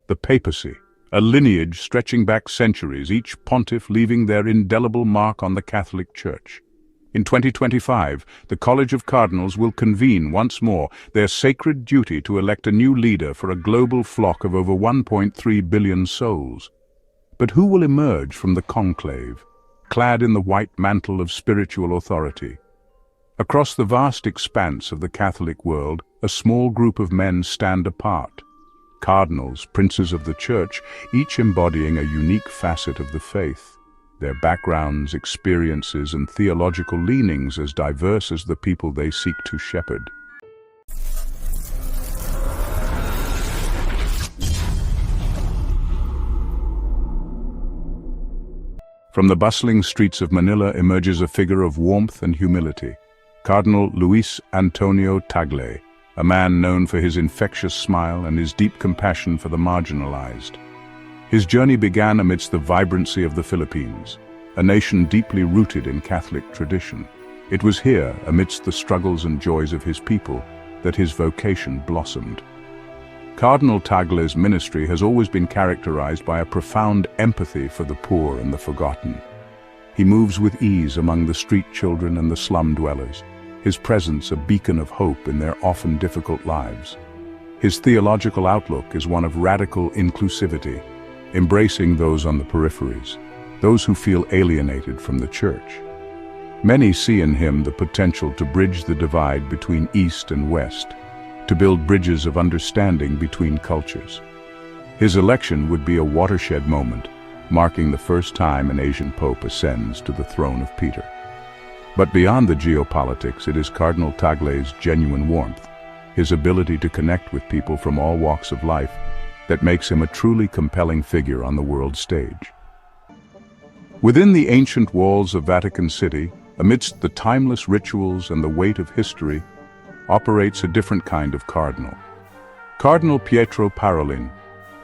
the papacy, a lineage stretching back centuries, each pontiff leaving their indelible mark on the Catholic Church. In 2025, the College of Cardinals will convene once more, their sacred duty to elect a new leader for a global flock of over 1.3 billion souls. But who will emerge from the conclave, clad in the white mantle of spiritual authority? Across the vast expanse of the Catholic world, a small group of men stand apart. Cardinals, princes of the Church, each embodying a unique facet of the faith. Their backgrounds, experiences, and theological leanings as diverse as the people they seek to shepherd. From the bustling streets of Manila emerges a figure of warmth and humility, Cardinal Luis Antonio Tagle, a man known for his infectious smile and his deep compassion for the marginalized. His journey began amidst the vibrancy of the Philippines, a nation deeply rooted in Catholic tradition. It was here, amidst the struggles and joys of his people, that his vocation blossomed. Cardinal Tagle's ministry has always been characterized by a profound empathy for the poor and the forgotten. He moves with ease among the street children and the slum dwellers, his presence a beacon of hope in their often difficult lives. His theological outlook is one of radical inclusivity, embracing those on the peripheries, those who feel alienated from the Church. Many see in him the potential to bridge the divide between East and West, to build bridges of understanding between cultures. His election would be a watershed moment, marking the first time an Asian pope ascends to the throne of Peter. But beyond the geopolitics, it is Cardinal Tagle's genuine warmth, his ability to connect with people from all walks of life, that makes him a truly compelling figure on the world stage. Within the ancient walls of Vatican City, amidst the timeless rituals and the weight of history, operates a different kind of cardinal. Cardinal Pietro Parolin,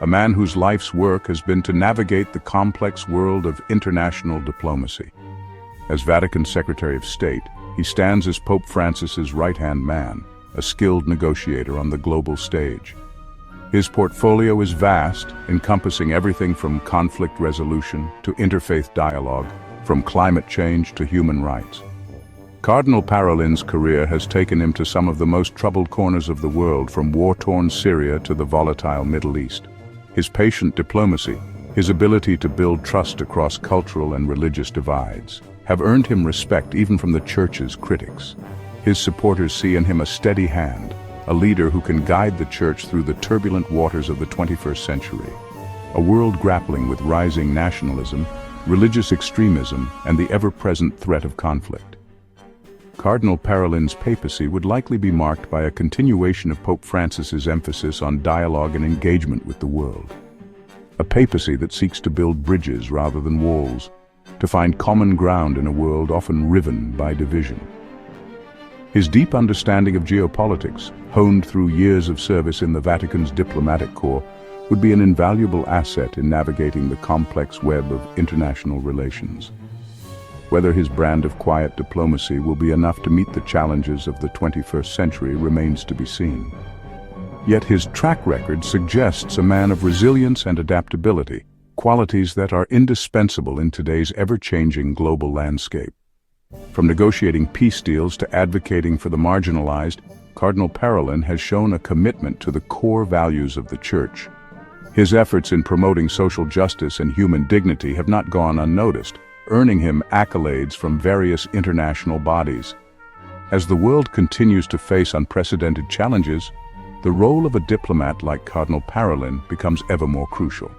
a man whose life's work has been to navigate the complex world of international diplomacy. As Vatican Secretary of State, he stands as Pope Francis's right-hand man, a skilled negotiator on the global stage. His portfolio is vast, encompassing everything from conflict resolution to interfaith dialogue, from climate change to human rights. Cardinal Parolin's career has taken him to some of the most troubled corners of the world, from war-torn Syria to the volatile Middle East. His patient diplomacy, his ability to build trust across cultural and religious divides, have earned him respect even from the Church's critics. His supporters see in him a steady hand, a leader who can guide the Church through the turbulent waters of the 21st century, a world grappling with rising nationalism, religious extremism, and the ever-present threat of conflict. Cardinal Parolin's papacy would likely be marked by a continuation of Pope Francis's emphasis on dialogue and engagement with the world. A papacy that seeks to build bridges rather than walls, to find common ground in a world often riven by division. His deep understanding of geopolitics, honed through years of service in the Vatican's diplomatic corps, would be an invaluable asset in navigating the complex web of international relations. Whether his brand of quiet diplomacy will be enough to meet the challenges of the 21st century remains to be seen. Yet his track record suggests a man of resilience and adaptability, qualities that are indispensable in today's ever-changing global landscape. From negotiating peace deals to advocating for the marginalized, Cardinal Parolin has shown a commitment to the core values of the Church. His efforts in promoting social justice and human dignity have not gone unnoticed, earning him accolades from various international bodies. As the world continues to face unprecedented challenges, the role of a diplomat like Cardinal Parolin becomes ever more crucial.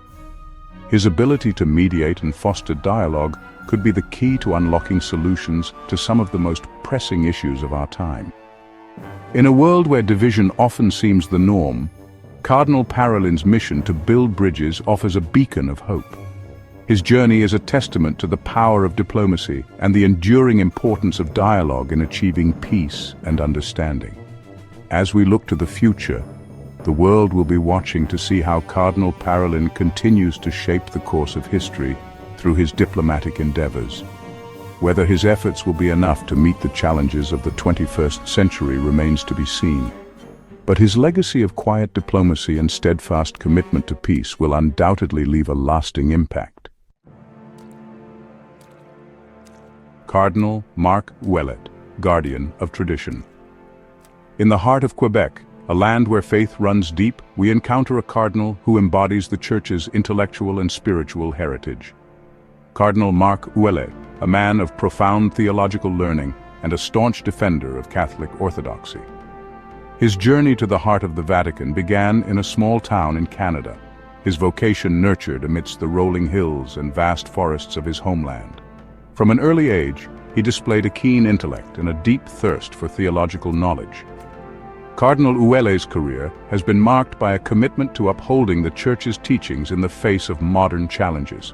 His ability to mediate and foster dialogue could be the key to unlocking solutions to some of the most pressing issues of our time. In a world where division often seems the norm, Cardinal Parolin's mission to build bridges offers a beacon of hope. His journey is a testament to the power of diplomacy and the enduring importance of dialogue in achieving peace and understanding. As we look to the future, the world will be watching to see how Cardinal Parolin continues to shape the course of history through his diplomatic endeavors. Whether his efforts will be enough to meet the challenges of the 21st century remains to be seen. But his legacy of quiet diplomacy and steadfast commitment to peace will undoubtedly leave a lasting impact. Cardinal Marc Ouellet, Guardian of Tradition. In the heart of Quebec, a land where faith runs deep, we encounter a cardinal who embodies the Church's intellectual and spiritual heritage. Cardinal Marc Ouellet, a man of profound theological learning and a staunch defender of Catholic orthodoxy. His journey to the heart of the Vatican began in a small town in Canada, his vocation nurtured amidst the rolling hills and vast forests of his homeland. From an early age, he displayed a keen intellect and a deep thirst for theological knowledge. Cardinal Ouellet's career has been marked by a commitment to upholding the Church's teachings in the face of modern challenges.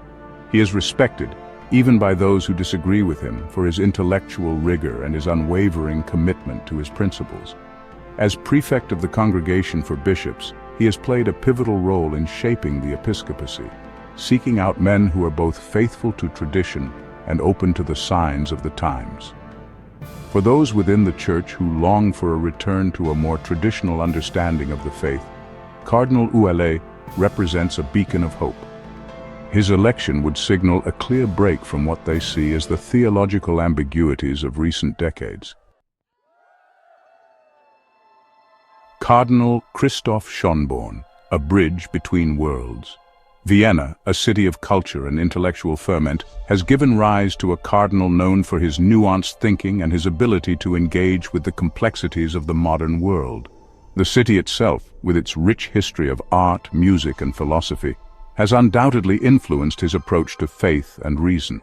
He is respected, even by those who disagree with him, for his intellectual rigor and his unwavering commitment to his principles. As prefect of the Congregation for Bishops, he has played a pivotal role in shaping the episcopacy, seeking out men who are both faithful to tradition and open to the signs of the times. For those within the Church who long for a return to a more traditional understanding of the faith, Cardinal Ouellet represents a beacon of hope. His election would signal a clear break from what they see as the theological ambiguities of recent decades. Cardinal Christoph Schönborn, a bridge between worlds. Vienna, a city of culture and intellectual ferment, has given rise to a cardinal known for his nuanced thinking and his ability to engage with the complexities of the modern world. The city itself, with its rich history of art, music, and philosophy, has undoubtedly influenced his approach to faith and reason.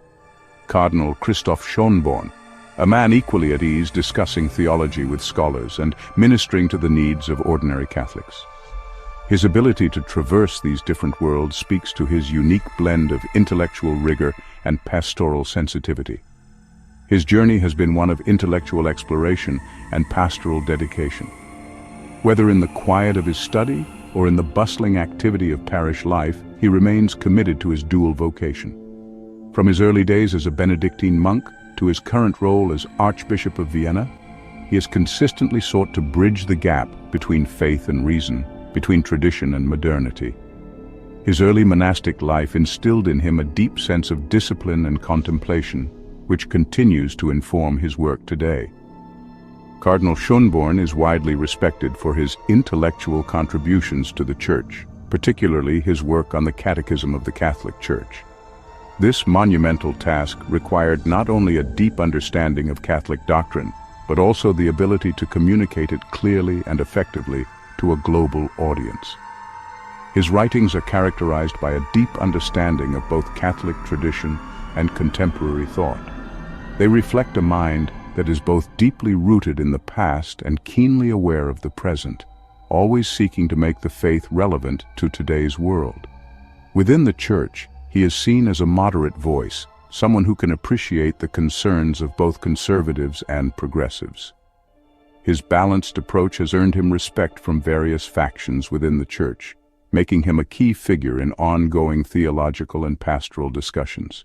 Cardinal Christoph Schönborn, a man equally at ease discussing theology with scholars and ministering to the needs of ordinary Catholics. His ability to traverse these different worlds speaks to his unique blend of intellectual rigor and pastoral sensitivity. His journey has been one of intellectual exploration and pastoral dedication. Whether in the quiet of his study or in the bustling activity of parish life, he remains committed to his dual vocation. From his early days as a Benedictine monk to his current role as Archbishop of Vienna, he has consistently sought to bridge the gap between faith and reason, between tradition and modernity. His early monastic life instilled in him a deep sense of discipline and contemplation, which continues to inform his work today. Cardinal Schönborn is widely respected for his intellectual contributions to the Church, particularly his work on the Catechism of the Catholic Church. This monumental task required not only a deep understanding of Catholic doctrine, but also the ability to communicate it clearly and effectively to a global audience. His writings are characterized by a deep understanding of both Catholic tradition and contemporary thought. They reflect a mind that is both deeply rooted in the past and keenly aware of the present, always seeking to make the faith relevant to today's world. Within the Church, he is seen as a moderate voice, someone who can appreciate the concerns of both conservatives and progressives. His balanced approach has earned him respect from various factions within the Church, making him a key figure in ongoing theological and pastoral discussions.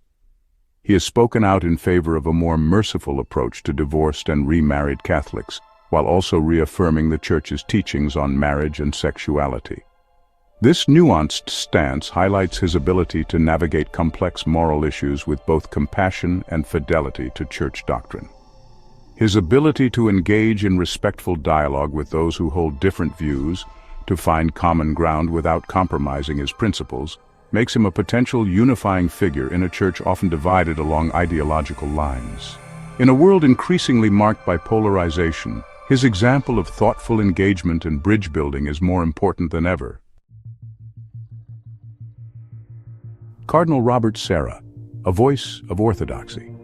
He has spoken out in favor of a more merciful approach to divorced and remarried Catholics, while also reaffirming the Church's teachings on marriage and sexuality. This nuanced stance highlights his ability to navigate complex moral issues with both compassion and fidelity to Church doctrine. His ability to engage in respectful dialogue with those who hold different views, to find common ground without compromising his principles, makes him a potential unifying figure in a Church often divided along ideological lines. In a world increasingly marked by polarization, his example of thoughtful engagement and bridge building is more important than ever. Cardinal Robert Sarah, a voice of orthodoxy.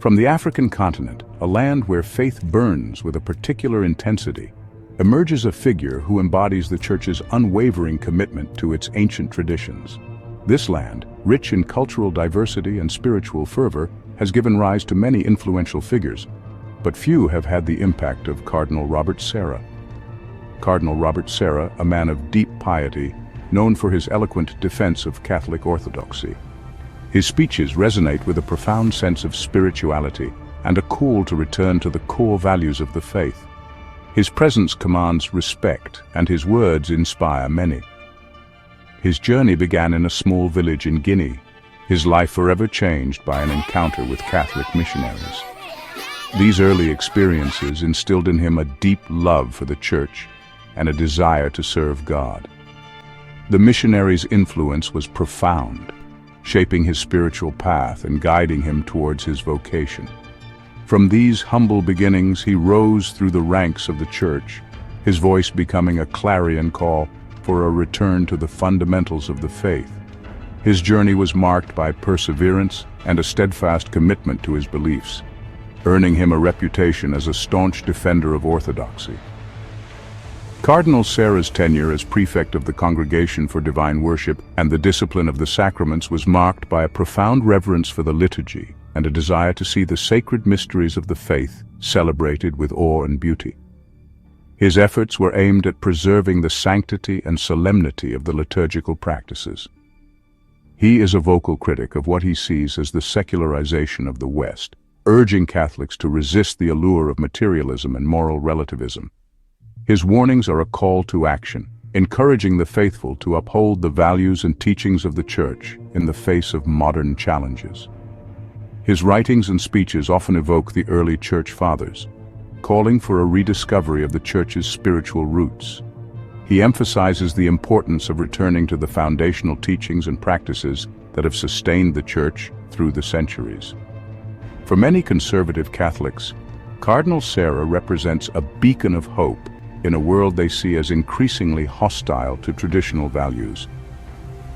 From the African continent, a land where faith burns with a particular intensity, emerges a figure who embodies the Church's unwavering commitment to its ancient traditions. This land, rich in cultural diversity and spiritual fervor, has given rise to many influential figures, but few have had the impact of Cardinal Robert Sarah. Cardinal Robert Sarah, a man of deep piety, known for his eloquent defense of Catholic orthodoxy. His speeches resonate with a profound sense of spirituality and a call to return to the core values of the faith. His presence commands respect, and his words inspire many. His journey began in a small village in Guinea, his life forever changed by an encounter with Catholic missionaries. These early experiences instilled in him a deep love for the Church and a desire to serve God. The missionaries' influence was profound, shaping his spiritual path and guiding him towards his vocation. From these humble beginnings, he rose through the ranks of the Church, his voice becoming a clarion call for a return to the fundamentals of the faith. His journey was marked by perseverance and a steadfast commitment to his beliefs, earning him a reputation as a staunch defender of orthodoxy. Cardinal Sarah's tenure as prefect of the Congregation for Divine Worship and the discipline of the sacraments was marked by a profound reverence for the liturgy and a desire to see the sacred mysteries of the faith celebrated with awe and beauty. His efforts were aimed at preserving the sanctity and solemnity of the liturgical practices. He is a vocal critic of what he sees as the secularization of the West, urging Catholics to resist the allure of materialism and moral relativism. His warnings are a call to action, encouraging the faithful to uphold the values and teachings of the Church in the face of modern challenges. His writings and speeches often evoke the early Church Fathers, calling for a rediscovery of the Church's spiritual roots. He emphasizes the importance of returning to the foundational teachings and practices that have sustained the Church through the centuries. For many conservative Catholics, Cardinal Sarah represents a beacon of hope in a world they see as increasingly hostile to traditional values.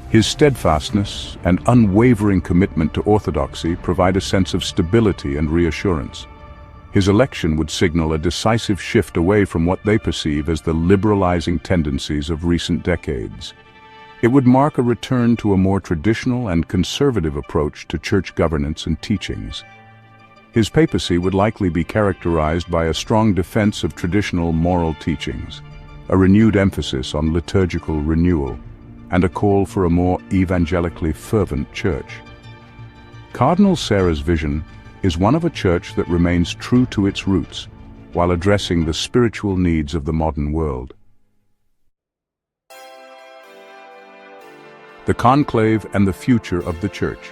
His steadfastness and unwavering commitment to orthodoxy provide a sense of stability and reassurance. His election would signal a decisive shift away from what they perceive as the liberalizing tendencies of recent decades. It would mark a return to a more traditional and conservative approach to church governance and teachings. His papacy would likely be characterized by a strong defense of traditional moral teachings, a renewed emphasis on liturgical renewal, and a call for a more evangelically fervent church. Cardinal Sarah's vision is one of a church that remains true to its roots while addressing the spiritual needs of the modern world. The Conclave and the future of the Church.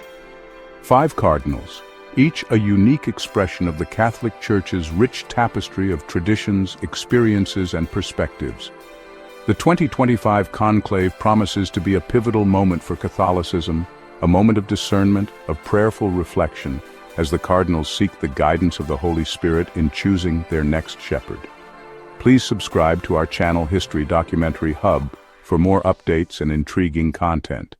5 cardinals, each a unique expression of the Catholic Church's rich tapestry of traditions, experiences, and perspectives. The 2025 Conclave promises to be a pivotal moment for Catholicism, a moment of discernment, of prayerful reflection, as the cardinals seek the guidance of the Holy Spirit in choosing their next shepherd. Please subscribe to our channel History Documentary Hub for more updates and intriguing content.